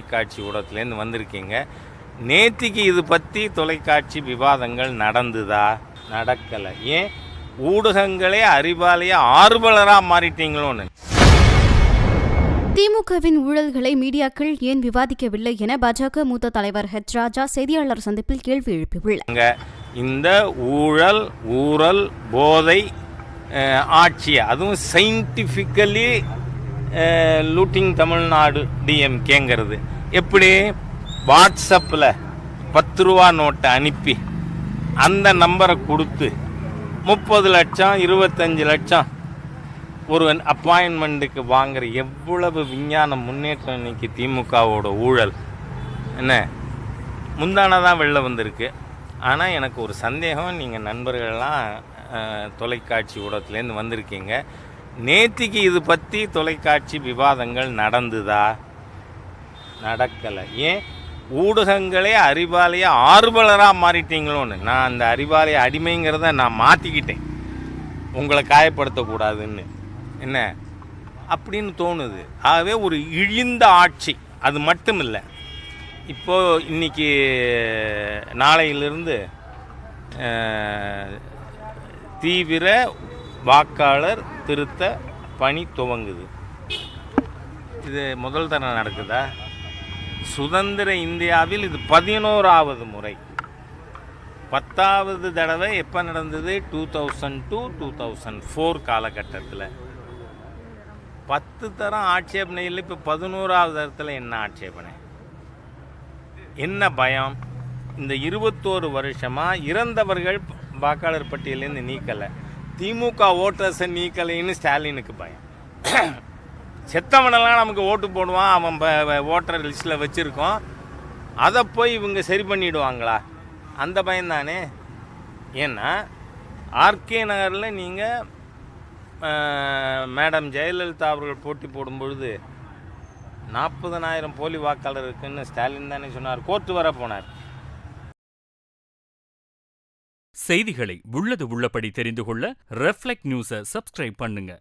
தொலைக்காட்சி ஊடகத்துலேருந்து வந்திருக்கீங்க. நேத்திக்கு இது பற்றி தொலைக்காட்சி விவாதங்கள் நடந்துதா? நடக்கலை. ஏன் ஊடகங்களே அறிவாலய ஆர்வலராக மாறிட்டீங்களோன்னு. திமுகவின் ஊழல்களை மீடியாக்கள் ஏன் விவாதிக்கவில்லை என பாஜக மூத்த தலைவர் ஹெச் ராஜா செய்தியாளர் சந்திப்பில் கேள்வி எழுப்பியுள்ளார். இந்த ஊழல் போதை ஆட்சி, அதுவும் சயின்டிஃபிக்கலி லூட்டிங் தமிழ்நாடு டிஎம்கேங்கிறது எப்படி? வாட்ஸ்அப்பில் 10 ரூபா நோட்டை அனுப்பி அந்த நம்பரை கொடுத்து 30 லட்சம் 25 லட்சம் ஒரு அப்பாயின்மெண்ட்டுக்கு வாங்குற எவ்வளவு விஞ்ஞான முன்னேற்றம் இன்னைக்கு திமுகவோட ஊழல் என்ன முந்தானதான் வெளில வந்திருக்கு. ஆனால் எனக்கு ஒரு சந்தேகம், நீங்கள் நண்பர்கள்லாம் தொலைக்காட்சி ஊடகத்துலேருந்து வந்திருக்கீங்க. நேத்திக்கு இது பற்றி தொலைக்காட்சி விவாதங்கள் நடந்துதா? நடக்கலை. ஏன் ஊடகங்களே அறிவாலய ஆர்வலராக மாறிட்டீங்களோன்னு. நான் அந்த அறிவாலய அடிமைங்கிறத நான் மாற்றிக்கிட்டேன், உங்களை காயப்படுத்தக்கூடாதுன்னு என்ன அப்படின்னு தோணுது. ஆகவே ஒரு இழிந்த ஆட்சி. அது மட்டும் இல்லை, இப்போது இன்றைக்கி நாளையிலிருந்து தீவிர வாக்காளர் திருத்த பணி துவங்குது. இது முதல் தரம் நடக்குதா? சுதந்திர இந்தியாவில் இது 11வது முறை. 10வது தடவை எப்போ நடந்தது? 2002-2004 காலகட்டத்தில். 10 தரம் ஆட்சேபனையில் இப்போ 11வது தரத்தில் என்ன ஆட்சேபனை? என்ன பயம்? இந்த 21 வருஷமாக இறந்தவர்கள் வாக்காளர் பட்டியலேருந்து நீக்கலை, திமுக ஓட்டர்ஸை நீக்கலைன்னு ஸ்டாலினுக்கு பயம். செத்தவனெல்லாம் நமக்கு ஓட்டு போடுவான், அவன் ஓட்டர் லிஸ்ட்டில் வச்சுருக்கோம், அதை போய் இவங்க சரி பண்ணிவிடுவாங்களா? அந்த பயம்தானே. ஏன்னா ஆர்கே நகரில் நீங்கள் மேடம் ஜெயலலிதா அவர்கள் போட்டி போடும்பொழுது 40,000 போலி வாக்காளர் இருக்குன்னு ஸ்டாலின் தானே சொன்னார், கோர்ட்டு வர போனார். செய்திகளை உள்ளது உள்ளபடி தெரிந்து கொள்ள ரெஃப்ளெக்ட் நியூஸை சப்ஸ்கிரைப் பண்ணுங்க.